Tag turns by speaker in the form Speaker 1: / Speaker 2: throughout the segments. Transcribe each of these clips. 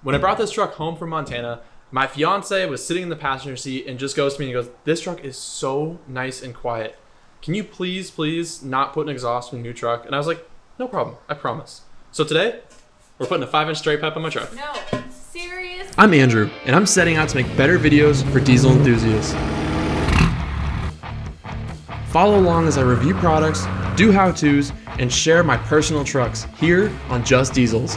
Speaker 1: When I brought this truck home from Montana, my fiance was sitting in the passenger seat and just goes to me and goes, "This truck is so nice and quiet. Can you please not put an exhaust in a new truck?" And I was like, "No problem, I promise." So today, we're putting a 5-inch straight pipe on my truck.
Speaker 2: No, serious?
Speaker 1: I'm Andrew, and I'm setting out to make better videos for diesel enthusiasts. Follow along as I review products, do how-tos, and share my personal trucks here on Just Diesels.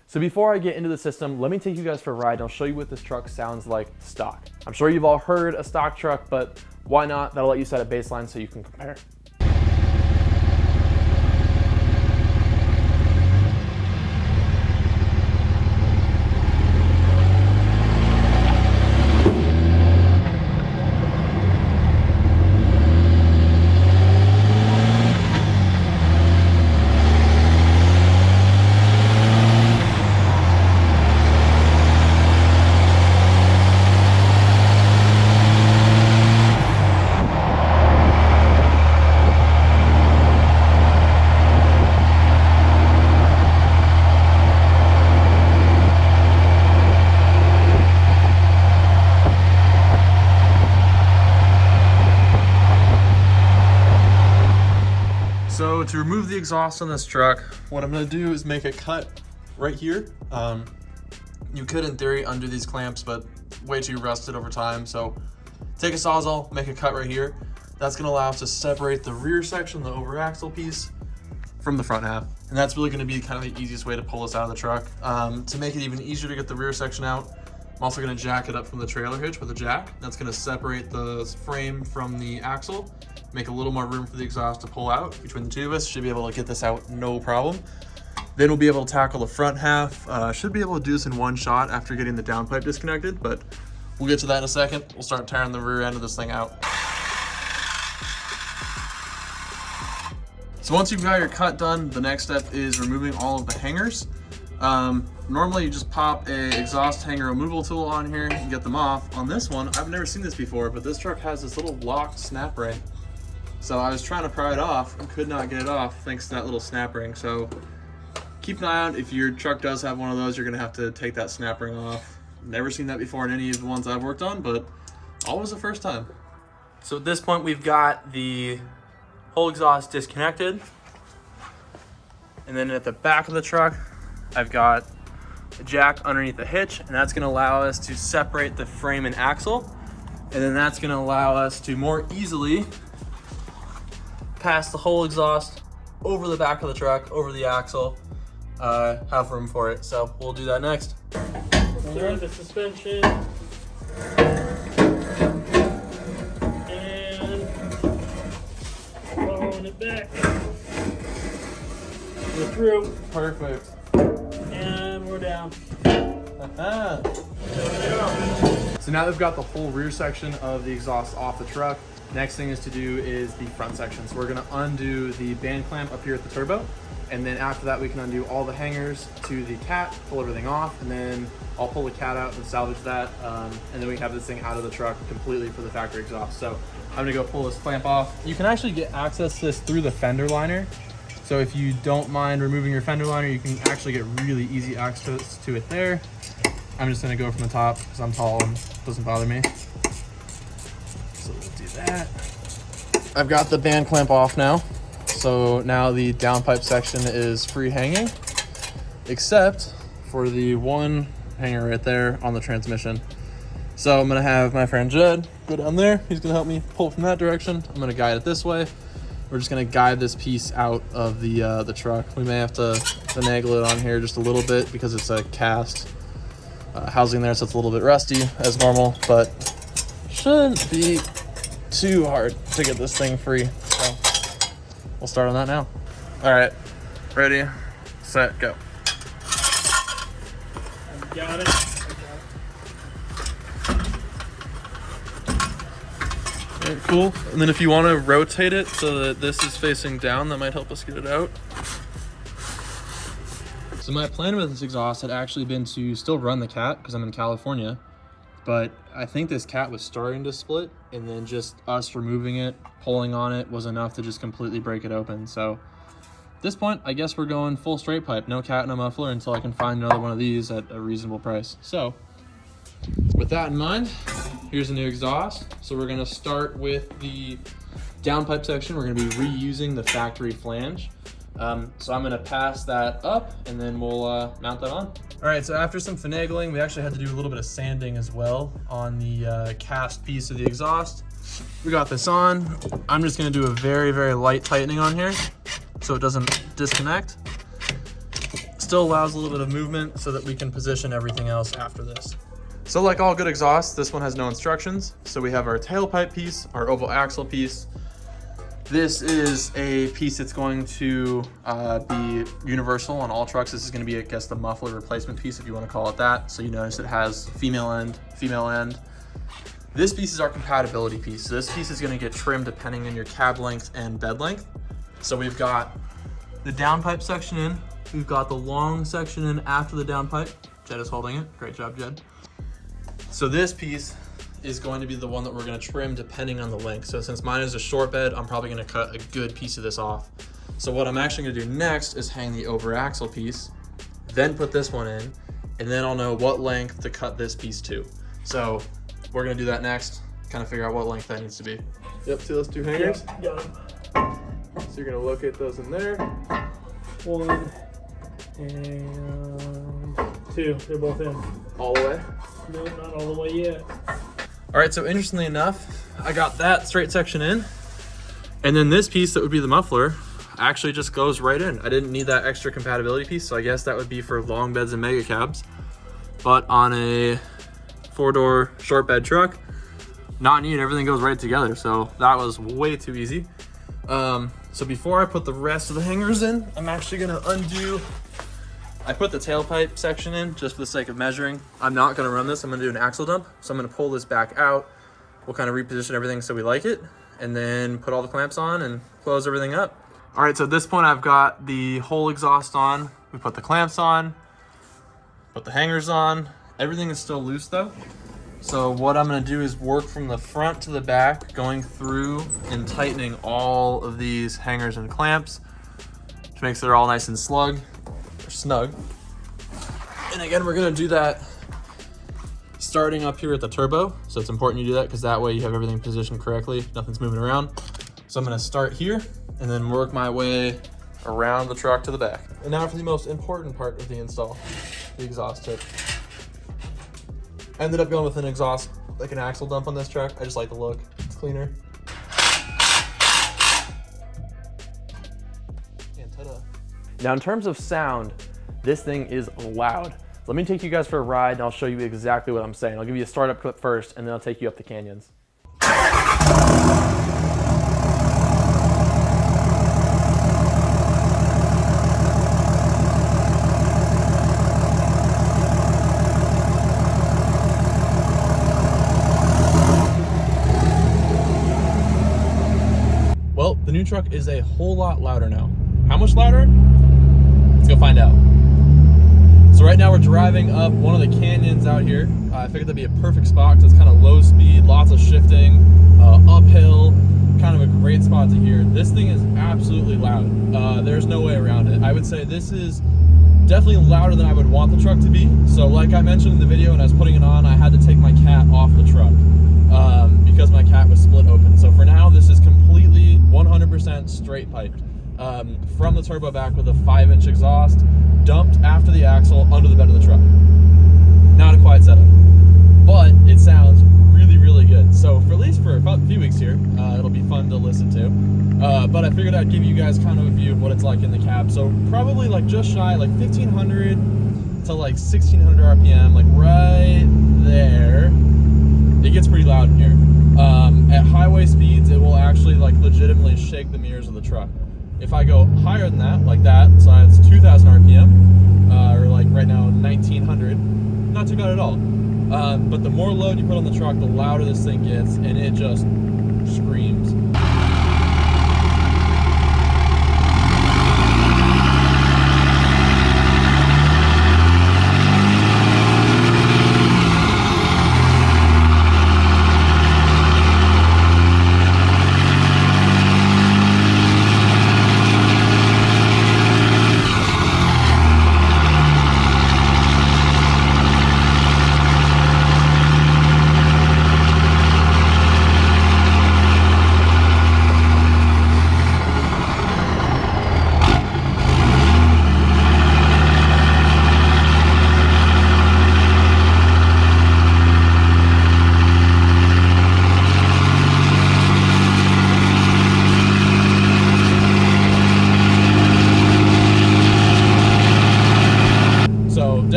Speaker 1: So before I get into the system, let me take you guys for a ride and I'll show you what this truck sounds like stock. I'm sure you've all heard a stock truck, but why not? That'll let you set a baseline so you can compare. So to remove the exhaust on this truck, what I'm gonna do is make a cut right here. You could, in theory, undo these clamps, but way too rusted over time. So take a Sawzall, make a cut right here. That's gonna allow us to separate the rear section, the over axle piece, from the front half. And that's really gonna be kind of the easiest way to pull this out of the truck. To make it even easier to get the rear section out, I'm also gonna jack it up from the trailer hitch with a jack. That's gonna separate the frame from the axle, make a little more room for the exhaust to pull out. Between the two of us, should be able to get this out no problem. Then we'll be able to tackle the front half. Should be able to do this in one shot after getting the downpipe disconnected, but we'll get to that in a second. We'll start tearing the rear end of this thing out. So once you've got your cut done, the next step is removing all of the hangers. Normally you just pop a exhaust hanger removal tool on here and get them off. On this one, I've never seen this before, but this truck has this little locked snap ring. So I was trying to pry it off and could not get it off thanks to that little snap ring. So keep an eye out. If your truck does have one of those, you're gonna have to take that snap ring off. Never seen that before in any of the ones I've worked on, but always the first time. So at this point, we've got the whole exhaust disconnected. And then at the back of the truck, I've got a jack underneath the hitch, and that's gonna allow us to separate the frame and axle. And then that's gonna allow us to more easily pass the whole exhaust over the back of the truck, over the axle, have room for it. So we'll do that next.
Speaker 3: Through the suspension. And following it back. We're through.
Speaker 1: Perfect.
Speaker 3: And we're down.
Speaker 1: So now we've got the whole rear section of the exhaust off the truck. Next thing is to do is the front section. So we're gonna undo the band clamp up here at the turbo. And then after that, we can undo all the hangers to the cat, pull everything off, and then I'll pull the cat out and salvage that. And then we have this thing out of the truck completely for the factory exhaust. So I'm gonna go pull this clamp off. You can actually get access to this through the fender liner. So if you don't mind removing your fender liner, you can actually get really easy access to it there. I'm just gonna go from the top because I'm tall and it doesn't bother me. So we'll do that. I've got the band clamp off now. So now the downpipe section is free hanging, except for the one hanger right there on the transmission. So I'm gonna have my friend Jed go down there. He's gonna help me pull from that direction. I'm gonna guide it this way. We're just gonna guide this piece out of the truck. We may have to finagle it on here just a little bit because it's a cast housing there, so it's a little bit rusty as normal, but shouldn't be too hard to get this thing free. So we'll start on that now. All right, ready, set, go.
Speaker 3: Got it.
Speaker 1: All right, cool. And then if you want to rotate it so that this is facing down, that might help us get it out. So my plan with this exhaust had actually been to still run the cat because I'm in California, but I think this cat was starting to split, and then just us removing it, pulling on it was enough to just completely break it open. So At this point, I guess we're going full straight pipe, no cat, no muffler, until I can find another one of these at a reasonable price. So, with that in mind, here's a new exhaust. So we're gonna start with the downpipe section. We're gonna be reusing the factory flange. So I'm gonna pass that up and then we'll mount that on. All right, so after some finagling, we actually had to do a little bit of sanding as well on the cast piece of the exhaust. We got this on. I'm just gonna do a very, very light tightening on here so it doesn't disconnect. Still allows a little bit of movement so that we can position everything else after this. So like all good exhausts, this one has no instructions. So we have our tailpipe piece, our oval axle piece. This is a piece that's going to be universal on all trucks. This is going to be, I guess, the muffler replacement piece, if you want to call it that. So you notice it has female end, female end. This piece is our compatibility piece. So this piece is going to get trimmed depending on your cab length and bed length. So we've got the downpipe section in. We've got the long section in after the downpipe. Jed is holding it. Great job, Jed. So this piece is going to be the one that we're going to trim depending on the length. So since mine is a short bed, I'm probably going to cut a good piece of this off. So what I'm actually going to do next is hang the over axle piece, then put this one in, and then I'll know what length to cut this piece to. So we're going to do that next, kind of figure out what length that needs to be. Yep, see those two hangers?
Speaker 3: Got them.
Speaker 1: So you're going to locate those in there.
Speaker 3: 1 and 2. They're both in.
Speaker 1: All the way?
Speaker 3: No, not all the way yet.
Speaker 1: All right, so interestingly enough, I got that straight section in, and then this piece that would be the muffler actually just goes right in. I didn't need that extra compatibility piece, so I guess that would be for long beds and mega cabs. But on a 4-door short bed truck, not needed, everything goes right together. So that was way too easy. So before I put the rest of the hangers in, I'm actually gonna undo. I put the tailpipe section in just for the sake of measuring. I'm not gonna run this, I'm gonna do an axle dump. So I'm gonna pull this back out. We'll kind of reposition everything so we like it, and then put all the clamps on and close everything up. All right, so at this point I've got the whole exhaust on. We put the clamps on, put the hangers on. Everything is still loose though. So what I'm gonna do is work from the front to the back, going through and tightening all of these hangers and clamps, which makes it all nice and snug. And again, we're gonna do that starting up here at the turbo. So it's important you do that because that way you have everything positioned correctly, nothing's moving around. So I'm gonna start here and then work my way around the truck to the back. And now for the most important part of the install, the exhaust tip. I ended up going with an exhaust, like an axle dump on this truck. I just like the look, it's cleaner. And ta-da. Now in terms of sound, this thing is loud. So let me take you guys for a ride and I'll show you exactly what I'm saying. I'll give you a startup clip first and then I'll take you up the canyons. Well, the new truck is a whole lot louder now. How much louder? Let's go find out. So right now we're driving up one of the canyons out here. I figured that'd be a perfect spot because it's kind of low speed, lots of shifting, uphill, kind of a great spot to hear. This thing is absolutely loud. There's no way around it. I would say this is definitely louder than I would want the truck to be. So like I mentioned in the video when I was putting it on, I had to take my cat off the truck because my cat was split open. So for now, this is completely 100% straight piped. From the turbo back with a 5-inch exhaust, dumped after the axle under the bed of the truck. Not a quiet setup, but it sounds really, really good. So for at least for a few weeks here, it'll be fun to listen to. But I figured I'd give you guys kind of a view of what it's like in the cab. So probably like just shy, like 1500 to like 1600 RPM, like right there. It gets pretty loud in here. At highway speeds, it will actually like legitimately shake the mirrors of the truck. If I go higher than that, like that, so it's 2000 RPM, or like right now 1900, not too bad at all. But the more load you put on the truck, the louder this thing gets, and it just screams.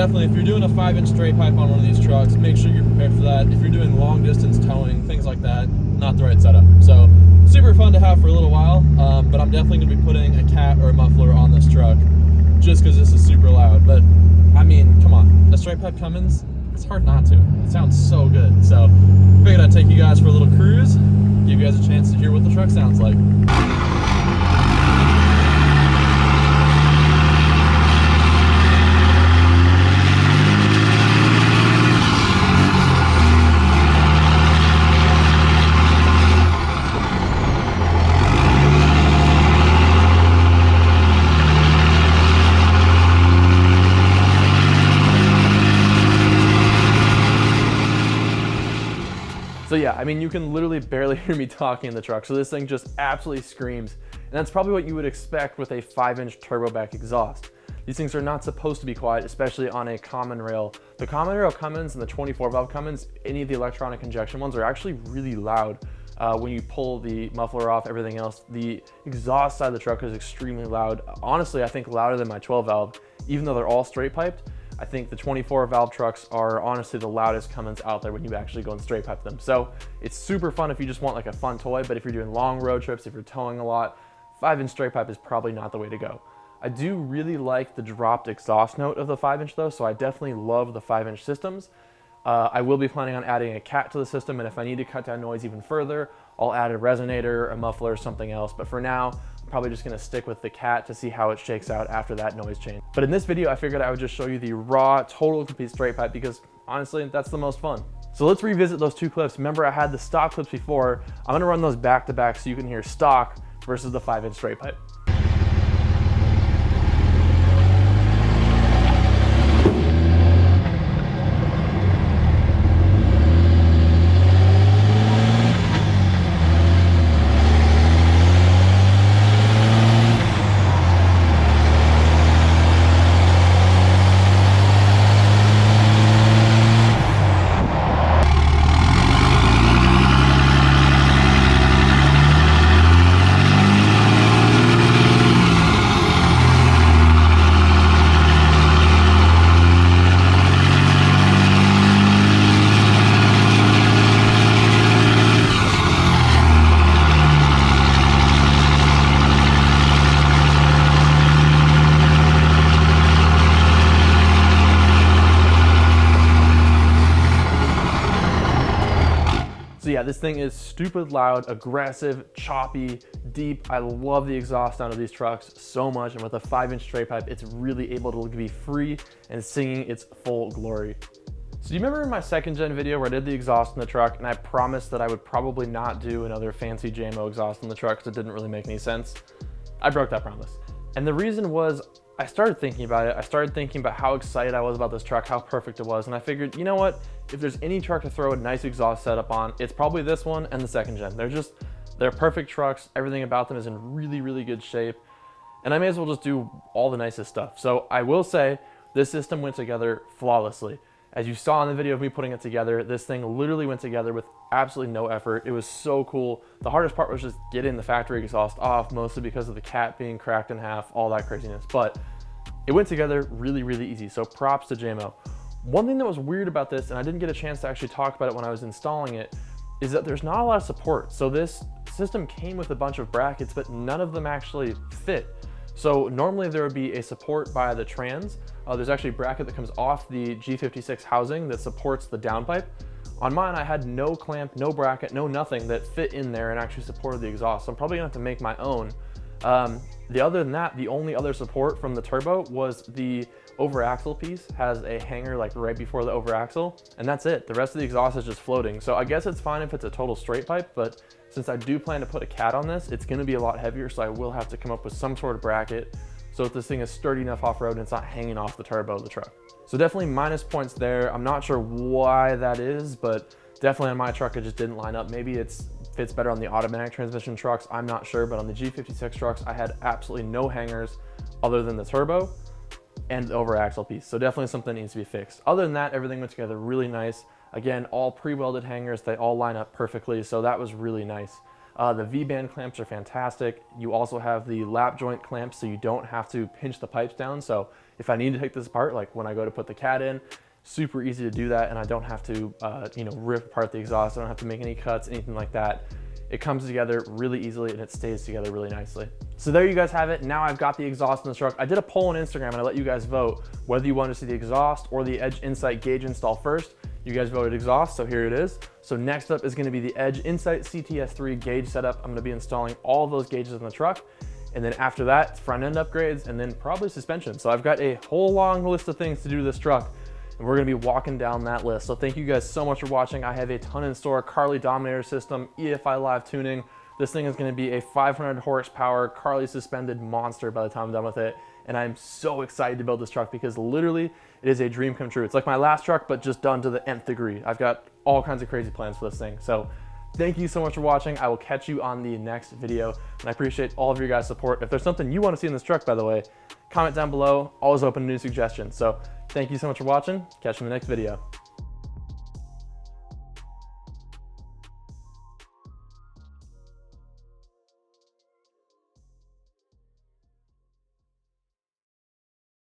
Speaker 2: definitely, if you're doing a 5-inch straight pipe on one of these trucks, make sure you're prepared for that. If you're doing long distance towing, things like that, not the right setup. So super fun to have for a little while, but I'm definitely going to be putting a cat or a muffler on this truck just because this is super loud. But I mean, come on, a straight pipe Cummins, it's hard not to. It sounds so good. So figured I'd take you guys for a little cruise, give you guys a chance to hear what the truck sounds like.
Speaker 1: So yeah, I mean, you can literally barely hear me talking in the truck. So this thing just absolutely screams. And that's probably what you would expect with a 5-inch turbo back exhaust. These things are not supposed to be quiet, especially on a common rail. The common rail Cummins and the 24 valve Cummins, any of the electronic injection ones, are actually really loud. When you pull the muffler off, everything else, the exhaust side of the truck is extremely loud. Honestly, I think louder than my 12 valve, even though they're all straight piped. I think the 24 valve trucks are honestly the loudest Cummins out there when you actually go and straight pipe them. So it's super fun if you just want like a fun toy, but if you're doing long road trips, if you're towing a lot, 5-inch straight pipe is probably not the way to go. I do really like the dropped exhaust note of the 5-inch though, so I definitely love the 5-inch systems. I will be planning on adding a cat to the system, and if I need to cut down noise even further, I'll add a resonator, a muffler, or something else. But for now, I'm probably just gonna stick with the cat to see how it shakes out after that noise change. But in this video, I figured I would just show you the raw, total complete straight pipe because honestly, that's the most fun. So let's revisit those two clips. Remember, I had the stock clips before. I'm gonna run those back to back so you can hear stock versus the 5-inch straight pipe. So yeah, this thing is stupid loud, aggressive, choppy, deep. I love the exhaust sound of these trucks so much, and with a 5-inch straight pipe, it's really able to be free and singing its full glory. So do you remember in my 2nd gen video where I did the exhaust in the truck and I promised that I would probably not do another fancy JMO exhaust in the truck because it didn't really make any sense? I broke that promise. And the reason was I started thinking about it. I started thinking about how excited I was about this truck, how perfect it was. And I figured, you know what? If there's any truck to throw a nice exhaust setup on, it's probably this one and the 2nd gen. They're perfect trucks. Everything about them is in really, really good shape. And I may as well just do all the nicest stuff. So I will say this system went together flawlessly. As you saw in the video of me putting it together, this thing literally went together with absolutely no effort. It was so cool. The hardest part was just getting the factory exhaust off, mostly because of the cat being cracked in half, all that craziness. But it went together really, really easy. So props to JMO. One thing that was weird about this, and I didn't get a chance to actually talk about it when I was installing it, is that there's not a lot of support. So this system came with a bunch of brackets, but none of them actually fit. So normally there would be a support by the trans. There's actually a bracket that comes off the G56 housing that supports the downpipe. On mine, I had no clamp, no bracket, no nothing that fit in there and actually supported the exhaust. So I'm probably gonna have to make my own. Other than that, the only other support from the turbo was the over axle piece has a hanger like right before the over axle, and that's it. The rest of the exhaust is just floating. So I guess it's fine if it's a total straight pipe, but since I do plan to put a cat on this, it's gonna be a lot heavier, so I will have to come up with some sort of bracket so that this thing is sturdy enough off-road and it's not hanging off the turbo of the truck. So definitely minus points there. I'm not sure why that is, but definitely on my truck, it just didn't line up. Maybe it fits better on the automatic transmission trucks, I'm not sure, but on the G56 trucks, I had absolutely no hangers other than the turbo and the over axle piece. So definitely something that needs to be fixed. Other than that, everything went together really nice. Again, all pre-welded hangers, they all line up perfectly, so that was really nice. The V-band clamps are fantastic. You also have the lap joint clamps, so you don't have to pinch the pipes down. So if I need to take this apart, like when I go to put the cat in, super easy to do that, and I don't have to, you know, rip apart the exhaust. I don't have to make any cuts, anything like that. It comes together really easily and it stays together really nicely. So there you guys have it. Now I've got the exhaust in the truck. I did a poll on Instagram and I let you guys vote whether you wanted to see the exhaust or the Edge Insight gauge install first. You guys voted exhaust, so here it is. So next up is gonna be the Edge Insight CTS3 gauge setup. I'm gonna be installing all of those gauges in the truck. And then after that, front end upgrades and then probably suspension. So I've got a whole long list of things to do to this truck, and we're gonna be walking down that list. So thank you guys so much for watching. I have a ton in store: Carly Dominator system, EFI live tuning. This thing is gonna be a 500 horsepower Carly suspended monster by the time I'm done with it. And I'm so excited to build this truck because literally it is a dream come true. It's like my last truck, but just done to the nth degree. I've got all kinds of crazy plans for this thing. So thank you so much for watching. I will catch you on the next video, and I appreciate all of your guys' support. If there's something you want to see in this truck, by the way, comment down below. Always open to new suggestions. So thank you so much for watching. Catch you in the next video.